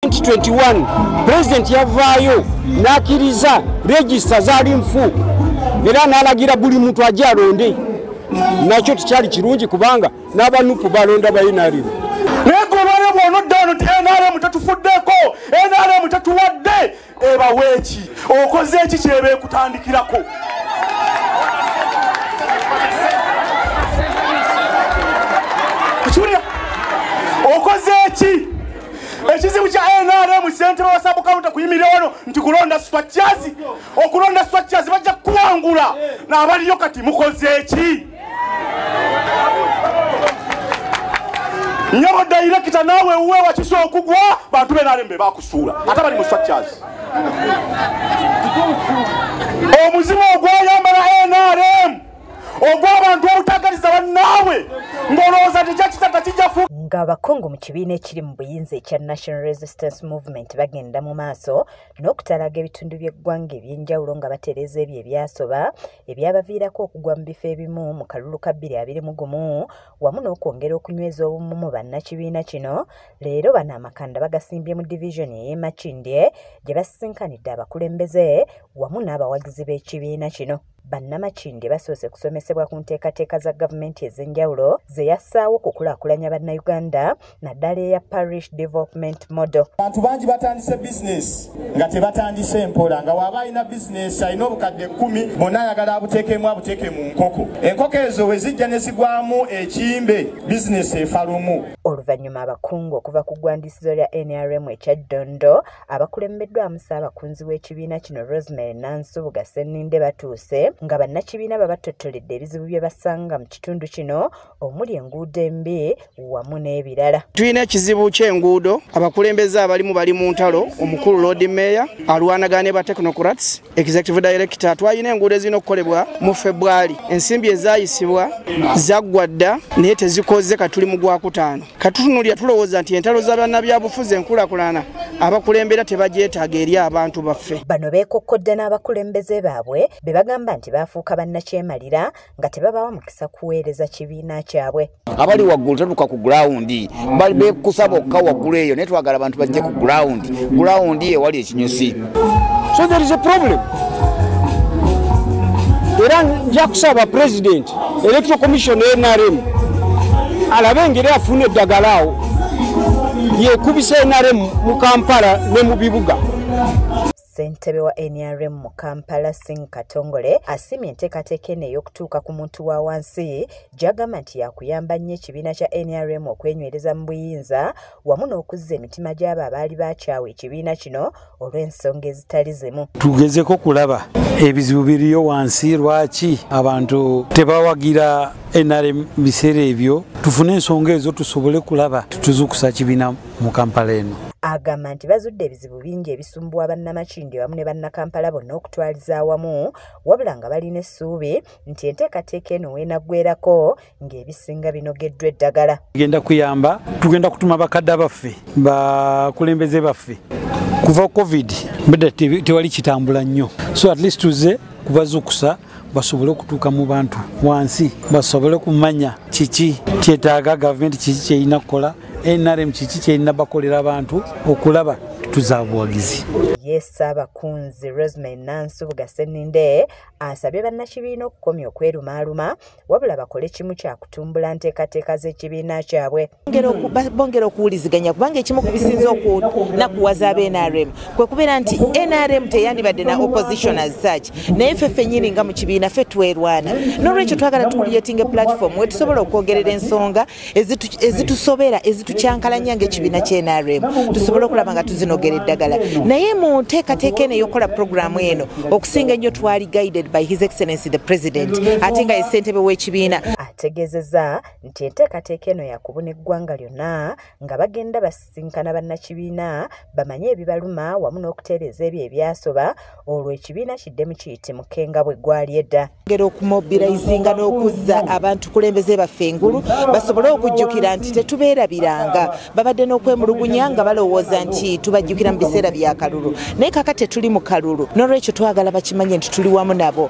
2021 president yavaayo n'akkiriza register zaali nfu era n'alagira buli muntu ajje alonde. Nakyo tekyali kirungi kubanga n'abanupu balonda NRM. Negolwale bw'onoddaano nti NRM tetufuddeko, NRM tetuwadde, ebaweeki okoze eki kyeba ekutandikirako. Kiwulira okoze eki ekizibu kya NRM ssentebe wa Sabukawunta kuyimirira wano nti kulonda structures, okulonda structures bajja kuwangula n'abaliyo kati mukoze eki. Nyabo director nawe uwe wakiso okugwa bantu NRM bakusuula ate bali mu structures. Omuzimu ogwayambala NRM ogw'abantu obutagaliza bannaabwe ng'olowooza tekyakitata kijjafu. Ng'abakungu mu kibiina ekiri mu buyinza ekya National Resistance Movement bagenda mu maaso n'okutalaga ebitundu by'eggwanga eby'enjawulo nga batereeza ebyo ebyasoba ebyabaviirako okugwa mu bifo ebimu mu kalulu ka 2021 wamu n'okwongera okunyweza obumu mu bannakibiina kino. Leero bano amakanda bagasimbye mu division y'e Makindye gye basinkanidde abakulembeze wamu n'abawagizi b'ekibiina kino. Bannamakindye basoose kusomesebwa ku nteekateeka za gavumenti ez'enjawulo ze yassaawo okukulaakulanya bannayuganda naddala eya parish development model. Abantu bangi batandise business nga tebatandise mpola nga waaba alina business alina obukadde 10 bonna ayagala abuteeke mu nkoko. Enkoko ezo we zijja ne zigwamu ekimbe business efalumu. Oluvannyuma abakungu okuva ku ggwandiisizo lya NRM ekya Ddondo abakulembeddwamu Ssaabakunzi w'ekibiina kino Rosemary Nansubuga Senninde batuuse nga bannakibiina babatottoledde ebizibu bye basanga mu kitundu kino omuli enguudo embi wamu n'ebirala. Tulina ekizibu ky'enguudo, abakulembeze abalimu bali mu ntalo, omukulu Lord Mayor alwanagana ne ba technocrats, executive director. Twalina enguudo ezirina okukolebwa mu February. Ensimbi ezaayisibwa zaggwa dda naye tezikoze katuli mu Gwakutaano. Katutunulira tulowooza nti entalo z'abannabyabufuzi enkulaakulana abakulembera tebagyetaaga eri abantu baffe. Bano beekokkodde n'abakulembeze baabwe be bagamba nti baafuuka bannakyemalira nga tebabawa mukisa kuweereza kibiina kyabwe. Abali waggulu tatuuka ku ground bali beekusaba okka waggulu eyo naye twagala abantu bajje ku ground ewali ekinyusi. So there is a problem. Era nja kusaba president electoral commission NRM alabe engeri afuna eddagala awo yeekubisa NRM mu Kampala ne mu bibuga. Ssentebe wa NRM mu Kampala Singh Katongole asimye enteekateeka eno ey'okutuuka ku muntu wa wansi gy'agamba nti yakuyamba nnyo ekibiina kya NRM okwenywereza mu buyinza wamu n'okuzza emitima gy'abo abaali bakyawa ekibiina kino olw'ensonga ezitali zimu. Tugezeko kulaba ebizibu biriyo wansi lwaki abantu tebawagira NRM biseera ebyo, tufune ensonga ezo tusobole kulaba tuzukusa kibiina mu Kampala eno. Agamba nti bazudde ebizibu bingi ebisumbuwa bannamakindye wamu ne bannakampala bonna okutwaliza awamu wabula nga balina essuubi nti enteekateeka eno weenaggwerako ng'ebisinga binogeddwa eddagala. Tugenda kutuma bakadde baffe bakulembeze baffe kuva covid mbedda tewali kitambula nnyo, so at least tuze kubazukusa basobole okutuuka mu bantu wansi basobole kumanya kiki kyetaaga gavumenti, kiki kyerina kukola, NRM kiki kyerina bakolera abantu okulaba tuza buwagizi. Ssaabakunzi Rosemary Nansubuga Senninde asabye bannakibiina okukomya okwerumaaluma wabula bakole kimu kya kutumbula nteekateeka z'ekibiina kyabwe. Bongera okuwuliziganya kubanga ekimu ku bisinza okunakuwaza ab'NRM kwe kubeera nti NRM teyandibadde na opposition as such naye ffe ffennyini nga mu kibiina ffe twerwana. N'olwekyo twagala tukuliyetinga platform we tusobola okwogerera ensonga ezitusobera ezitukyankalanya ng'ekibiina ky'NRM tusobole okulaba nga tuzinogera eddagala. Naye mu nteekateeka eno ey'okukola programu eno okusinga ennyo twali guided by His Excellency the President ate nga ye ssentebe w'ekibiina. Ategeezezza nti enteekateeka eno yakubuna eggwanga lyonna nga bagenda basisinkana bannakibiina bamanye ebibaluma wamu n'okutereeza ebyo ebyasoba olwo ekibiina kiddemu kiyitimuke nga bwe gwali edda. Ngera okumobilizinga n'okuzza abantu kulembeze baffe engulu basobole okujjukira nti tetubeerabiranga babadde n'okwemulugunya nga balowooza nti tubajjukira mu biseera bya kalulu naye kakati tuli mu kalulu, n'olwekyo twagala bakimanye nti tuli wamu nabo.